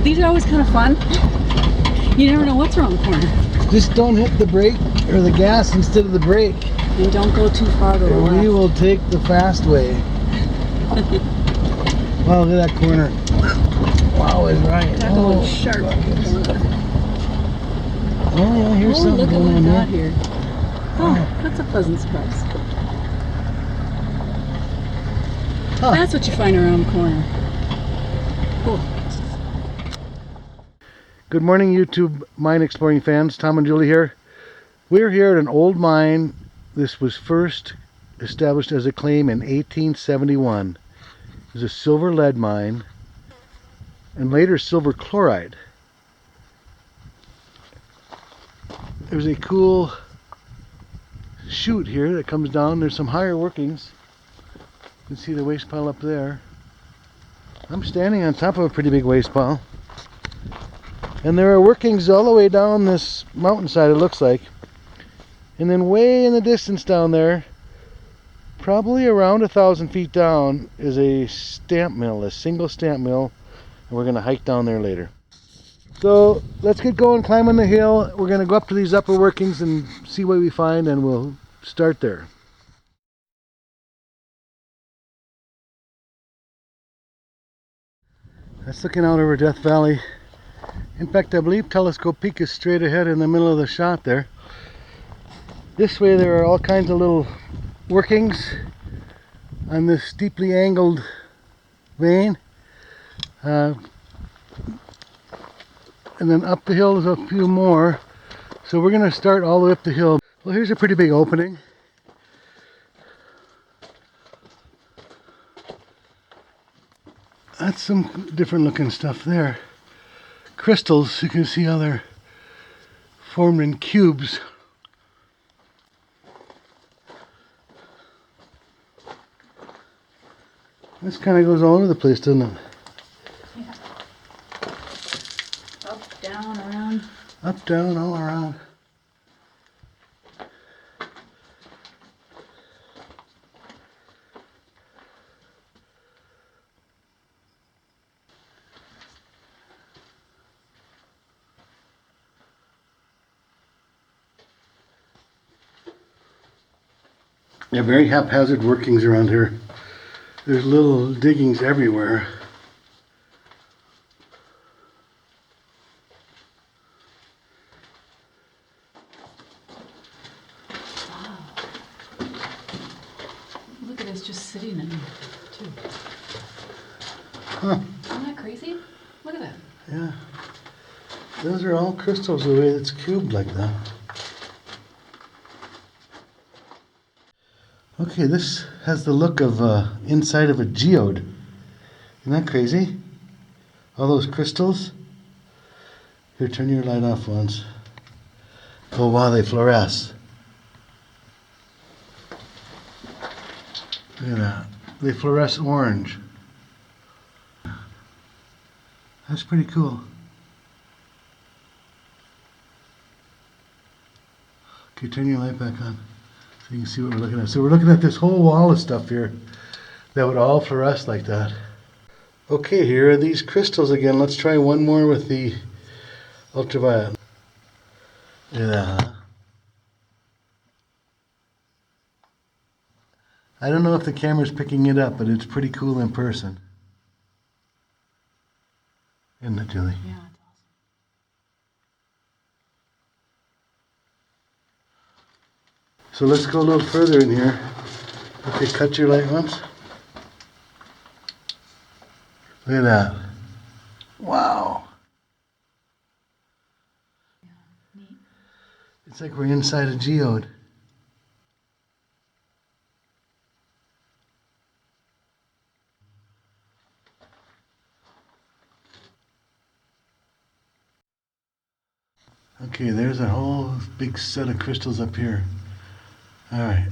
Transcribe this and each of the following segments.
These are always kind of fun. You never know what's around the corner. Just don't hit the brake or the gas instead of the brake. And don't go too far to the left. We will take the fast way. Wow, look at that corner. Wow, it's right. That's a little sharp. Oh yeah, here's something look at going what on we got here. here. Oh, that's a pleasant surprise. Huh. That's what you find around the corner. Cool. Good morning, YouTube mine exploring fans. Tom and Julie here. We're here at an old mine. This was first established as a claim in 1871. It was a silver lead mine and later silver chloride. There's a cool chute here that comes down. There's some higher workings. You can see the waste pile up there. I'm standing on top of a pretty big waste pile. And there are workings all the way down this mountainside, it looks like. And then way in the distance down there, probably around 1,000 feet down, is a stamp mill, a single stamp mill. And we're going to hike down there later. So let's get going, climbing the hill. We're going to go up to these upper workings and see what we find, and we'll start there. That's looking out over Death Valley. In fact, I believe Telescope Peak is straight ahead in the middle of the shot there. This way there are all kinds of little workings on this steeply angled vein. And then up the hill is a few more. So we're going to start all the way up the hill. Well, here's a pretty big opening. That's some different looking stuff there. Crystals, you can see how they're formed in cubes. This kind of goes all over the place, doesn't it? Yeah. Up, down, around. Up, down, all around. Yeah, very haphazard workings around here. There's little diggings everywhere. Wow. Look at us just sitting in there, too. Huh. Isn't that crazy? Look at that. Yeah. Those are all crystals the way it's cubed like that. Okay, this has the look of inside of a geode. Isn't that crazy? All those crystals. Here, turn your light off once. Oh wow, they fluoresce. Look at that. They fluoresce orange. That's pretty cool. Okay, turn your light back on so you can see what we're looking at. So we're looking at this whole wall of stuff here that would all fluoresce like that. Okay, here are these crystals again. Let's try one more with the ultraviolet. Look at that, huh? I don't know if the camera's picking it up, but it's pretty cool in person. Isn't it, Julie? Yeah, it's So let's go a little further in here. Okay, cut your light once. Look at that. Wow. Yeah, neat. It's like we're inside a geode. Okay, there's a whole big set of crystals up here. Alright.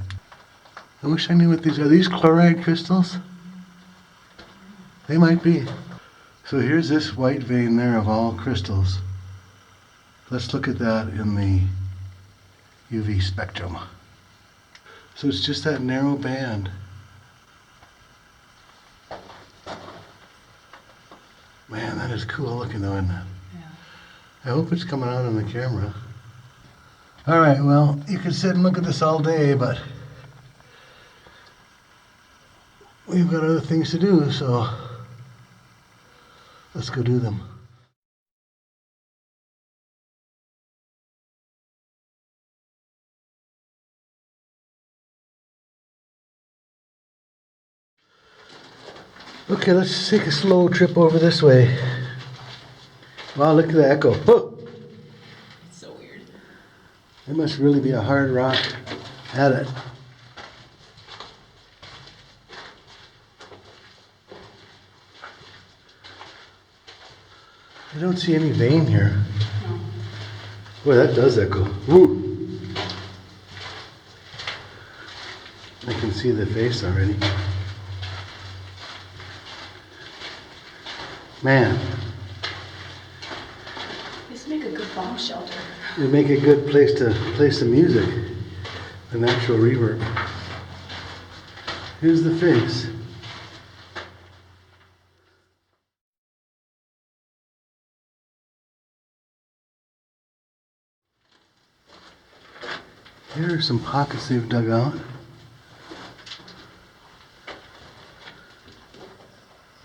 I wish I knew what these are. Are these chloride crystals? They might be. So here's this white vein there of all crystals. Let's look at that in the UV spectrum. So it's just that narrow band. Man, that is cool looking though, isn't it? Yeah. I hope it's coming out on the camera. All right, well, you could sit and look at this all day, but we've got other things to do, so let's go do them. Okay, let's take a slow trip over this way. Wow, look at the echo. Whoa. It's so weird. It must really be a hard rock at it. I don't see any vein here. No. Boy, that does echo. Woo! I can see the face already. Man, This would make a good bomb shelter. it'd make a good place to play some music. The natural reverb. Here's the face. Here are some pockets they've dug out.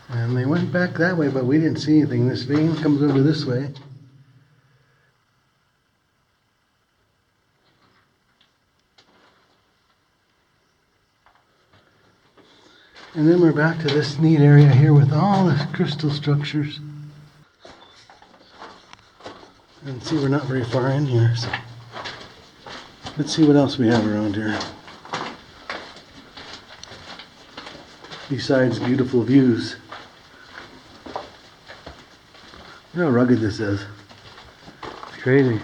And they went back that way, but we didn't see anything. This vein comes over this way. And then we're back to this neat area here with all the crystal structures. And see, we're not very far in here, so let's see what else we have around here. Besides beautiful views. Look how rugged this is. It's crazy.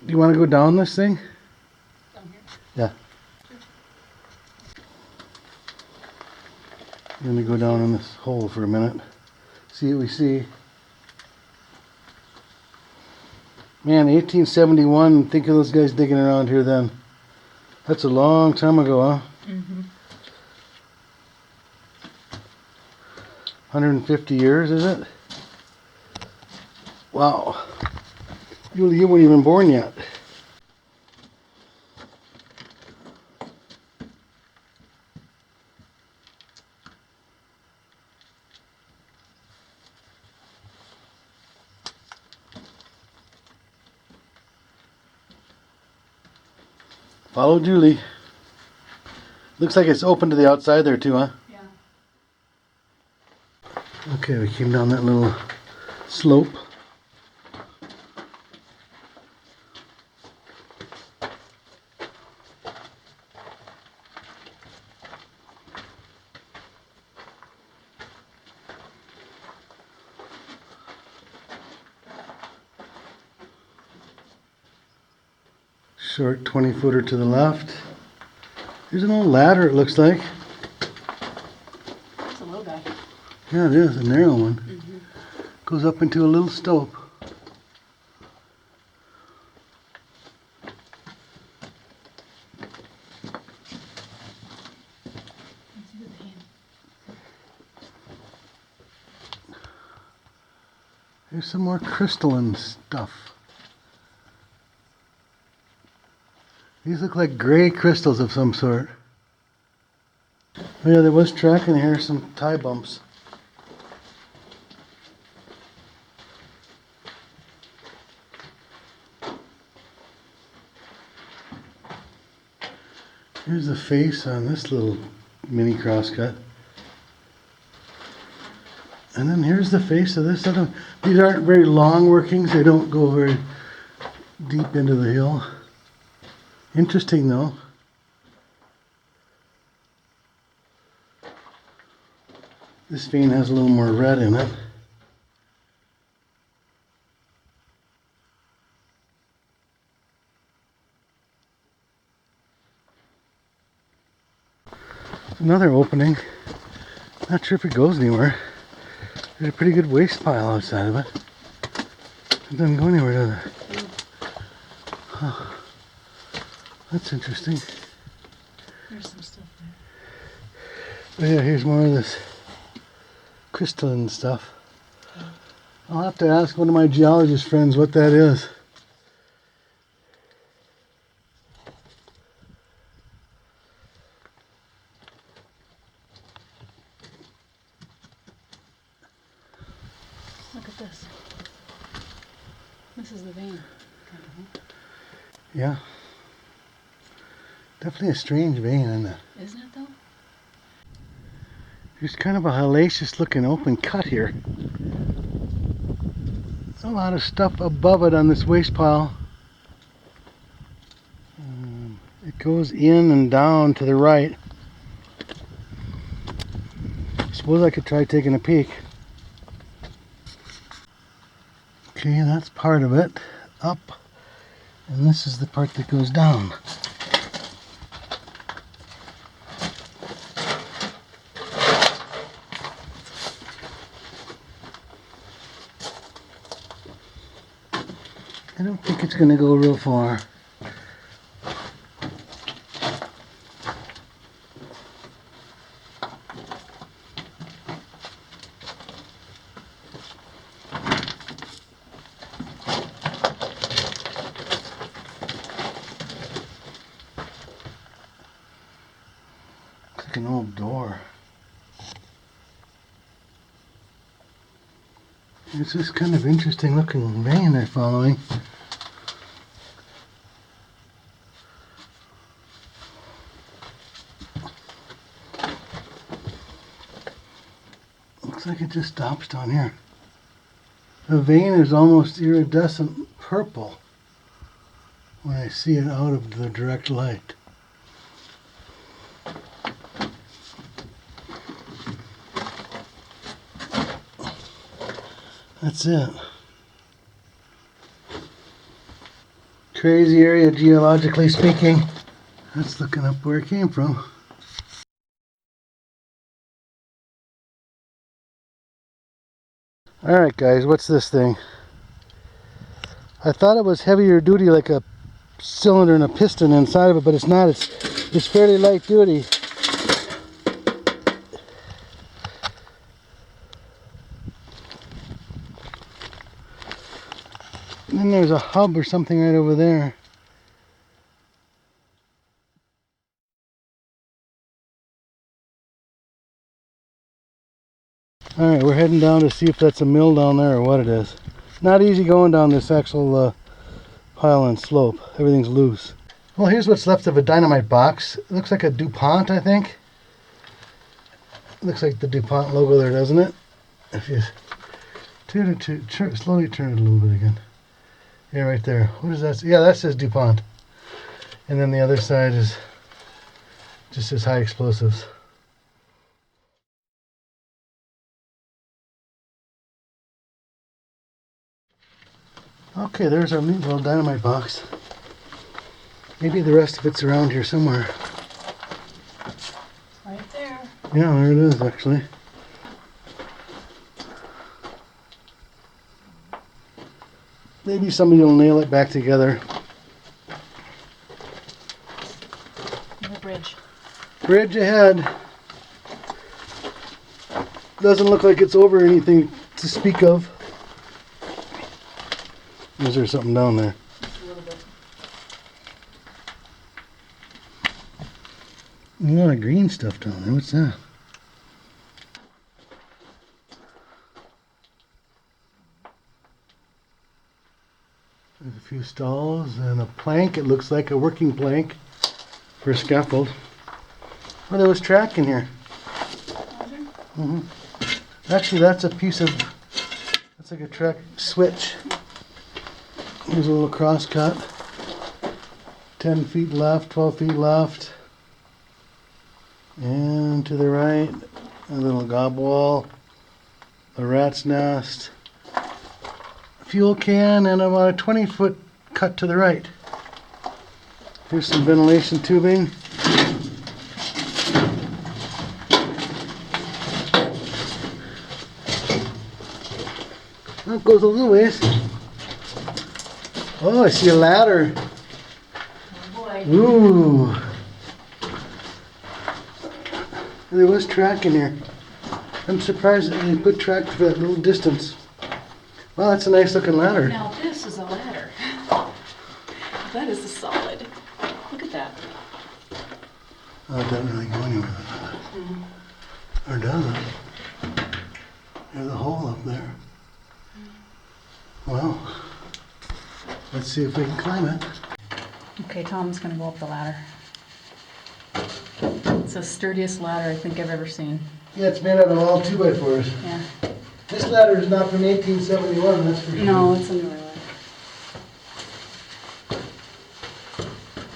Do you want to go down this thing? Down here. Yeah. I'm going to go down in this hole for a minute. See what we see. Man, 1871, think of those guys digging around here then. That's a long time ago, huh? Mm-hmm. 150 years, is it? Wow. You weren't even born yet. Follow Julie. Looks like it's open to the outside there too, huh? Yeah. Okay, we came down that little slope. Short 20-footer to the left. There's an old ladder, it looks like. It's a low guy. Yeah, it is, a narrow one. Mm-hmm. Goes up into a little stope. Here's some more crystalline stuff. These look like gray crystals of some sort. Oh yeah, there was track in here, some tie bumps. Here's the face on this little mini crosscut. And then here's the face of this other. These aren't very long workings. They don't go very deep into the hill. Interesting though. This vein has a little more red in it. Another opening. Not sure if it goes anywhere. There's a pretty good waste pile outside of it. It doesn't go anywhere, does it? Huh. That's interesting. There's some stuff there. Oh yeah, here's more of this crystalline stuff. I'll have to ask one of my geologist friends what that is. Look at this. This is the vein. Yeah. Definitely a strange vein, isn't it? Isn't it though? There's kind of a hellacious looking open cut here. A lot of stuff above it on this waste pile. It goes in and down to the right. Suppose I could try taking a peek. Okay, that's part of it. Up. And this is the part that goes down. I don't think it's going to go real far. Looks like an old door. It's this kind of interesting looking vein they're following. Looks like it just stops down here. The vein is almost iridescent purple when I see it out of the direct light. That's it. Crazy area geologically speaking. That's looking up where it came from. Alright guys, what's this thing? I thought it was heavier duty like a cylinder and a piston inside of it, but it's not. It's fairly light duty. And then there's a hub or something right over there. Alright, we're heading down to see if that's a mill down there or what it is. Not easy going down this actual pile and slope. Everything's loose. Well, here's what's left of a dynamite box. It looks like a DuPont, I think. Looks like the DuPont logo there, doesn't it? If you slowly turn it a little bit again. Yeah, right there. What is that? Yeah, that says DuPont. And then the other side is just says high explosives. Okay, there's our Meatville dynamite box. Maybe the rest of it's around here somewhere. Right there. Yeah, there it is actually. Maybe somebody will nail it back together. The bridge. Bridge ahead. Doesn't look like it's over anything to speak of. Is there something down there? Just a little bit. A lot of green stuff down there. What's that? There's a few stalls and a plank. It looks like a working plank for a scaffold. Oh, there was track in here. Mm-hmm. Actually, that's a piece of, that's like a track switch. Here's a little cross cut. 10 feet left, 12 feet left. And to the right, a little gob wall, a rat's nest, a fuel can, and about a 20-foot cut to the right. Here's some ventilation tubing. That goes a little ways. Oh, I see a ladder. Oh boy. Ooh. There was track in here. I'm surprised that they put track for that little distance. Wow, that's a nice looking ladder. Now this is a ladder. That is a solid. Look at that. Oh, it doesn't really go anywhere with that. Or does it? There's a hole up there. Well, let's see if we can climb it. Okay, Tom's gonna go up the ladder. It's the sturdiest ladder I think I've ever seen. Yeah, it's made out of all 2x4s. Yeah. This ladder is not from 1871, that's for sure. No, it's a newer ladder.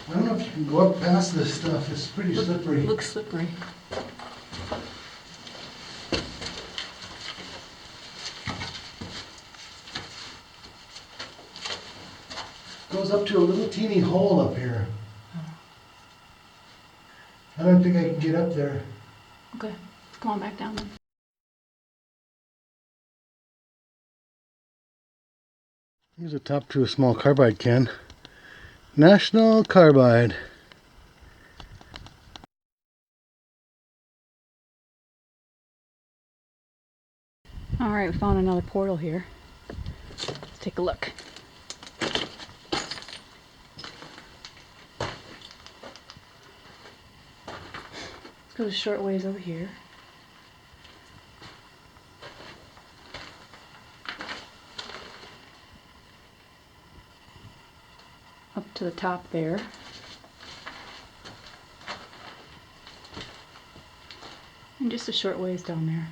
I don't know if you can go up past this stuff. It's pretty slippery. Looks slippery. Goes up to a little teeny hole up here. I don't think I can get up there. Okay, come on back down then. Here's a top to a small carbide can. National Carbide. All right, we found another portal here. Let's take a look. Let's go a short ways over here. Up to the top there. And just a short ways down there.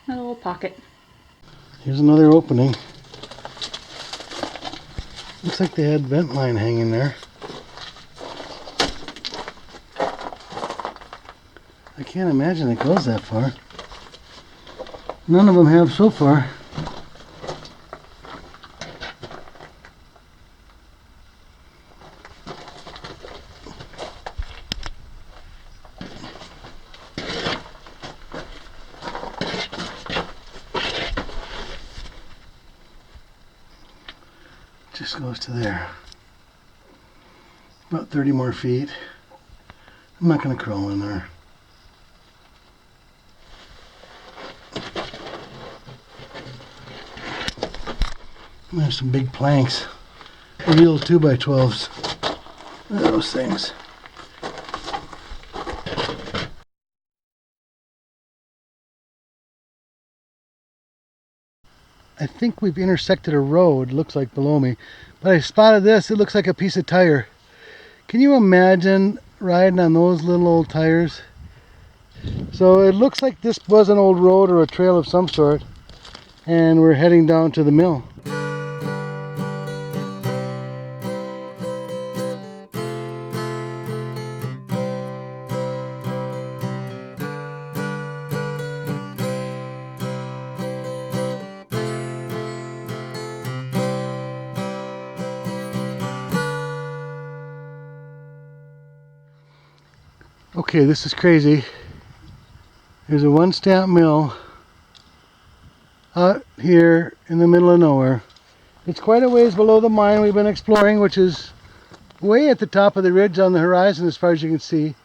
A little pocket. Here's another opening. Looks like they had vent line hanging there. I can't imagine it goes that far. None of them have so far. Just goes to there. About 30 more feet. I'm not going to crawl in there. There's some big planks. Real 2x12s. Look at those things. I think we've intersected a road, looks like below me. But I spotted this, it looks like a piece of tire. Can you imagine riding on those little old tires? So it looks like this was an old road or a trail of some sort. And we're heading down to the mill. Okay, this is crazy. There's a one stamp mill out here in the middle of nowhere. It's quite a ways below the mine we've been exploring, which is way at the top of the ridge on the horizon as far as you can see.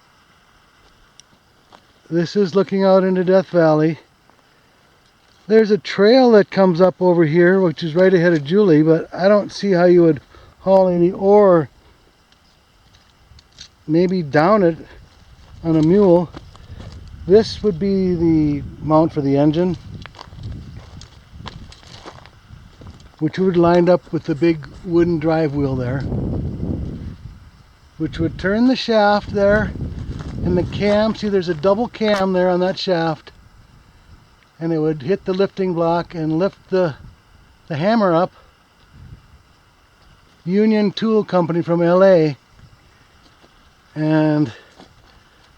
This is looking out into Death Valley. There's a trail that comes up over here, which is right ahead of Julie, but I don't see how you would haul any ore maybe down it on a mule. This would be the mount for the engine, which would lined up with the big wooden drive wheel there, which would turn the shaft there, and the cam, see there's a double cam there on that shaft, and it would hit the lifting block and lift the hammer up. Union Tool Company from LA, and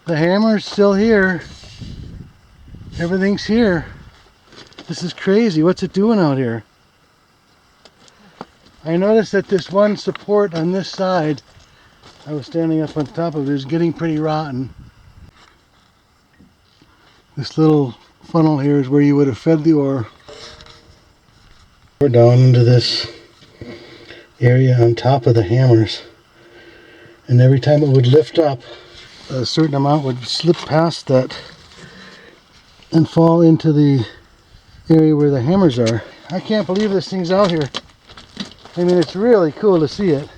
the hammer's still here. Everything's here. This is crazy. What's it doing out here? I noticed that this one support on this side, I was standing up on top of it, is getting pretty rotten. This little funnel here is where you would have fed the ore. We're down into this area on top of the hammers. And every time it would lift up, a certain amount would slip past that and fall into the area where the hammers are. I can't believe this thing's out here. I mean, it's really cool to see it.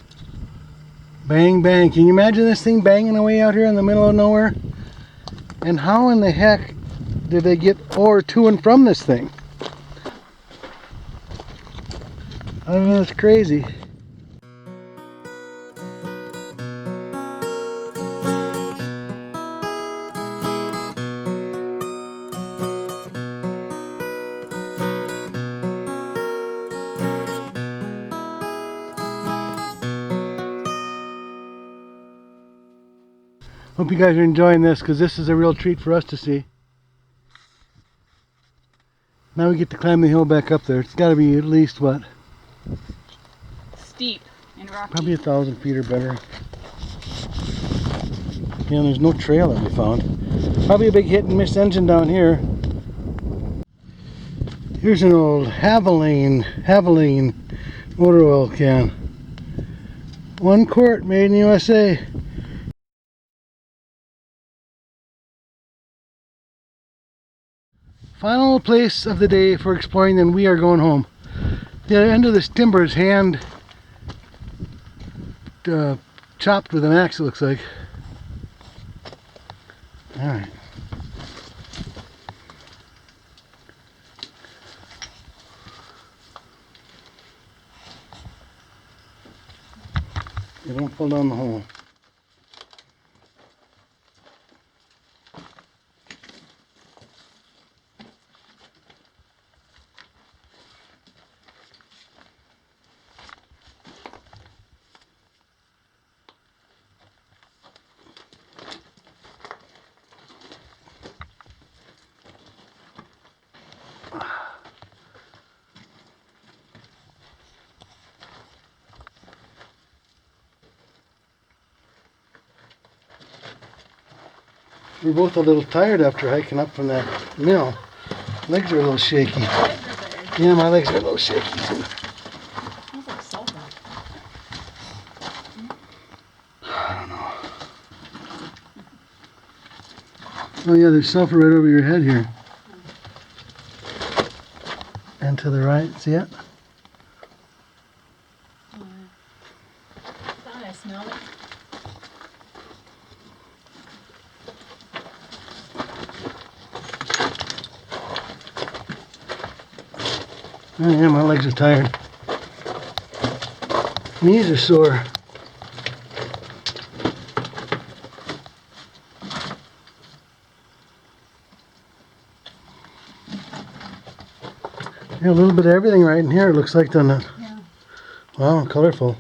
Bang, bang. Can you imagine this thing banging away out here in the middle of nowhere? And how in the heck did they get ore to and from this thing? I mean, it's crazy. Hope you guys are enjoying this, because this is a real treat for us to see. Now we get to climb the hill back up there. It's got to be at least, what? Steep and rocky. Probably 1,000 feet or better. Yeah, there's no trail that we found. Probably a big hit and miss engine down here. Here's an old Havoline motor oil can. 1 quart, made in USA. Final place of the day for exploring, then we are going home. The end of this timber is hand chopped with an axe, it looks like. Alright. You don't fall down the hole. We're both a little tired after hiking up from that mill. Legs are a little shaky. Yeah, my legs are a little shaky too. Smells like sulfur. I don't know. Oh yeah, there's sulfur right over your head here. And to the right, see it? Thought I smelled it. Oh yeah, my legs are tired. Knees are sore. Yeah, a little bit of everything right in here, it looks like, doesn't it? Yeah. Wow, colorful.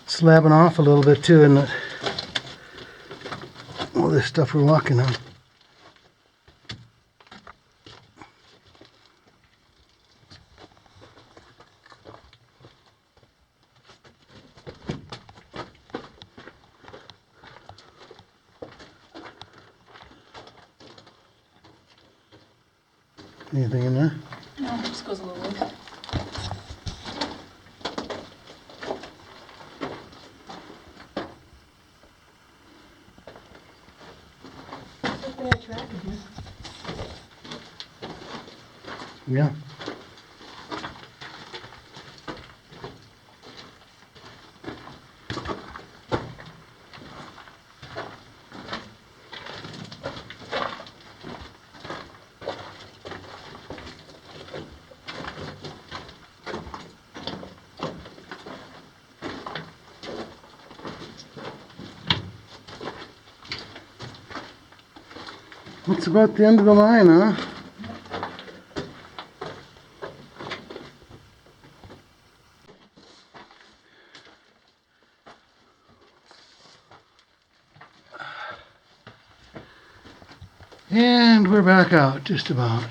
Slabbing off a little bit too, isn't it? All this stuff we're walking on. Anything in there? No, it just goes a little way. Yeah. That's about the end of the line, huh? And we're back out, just about.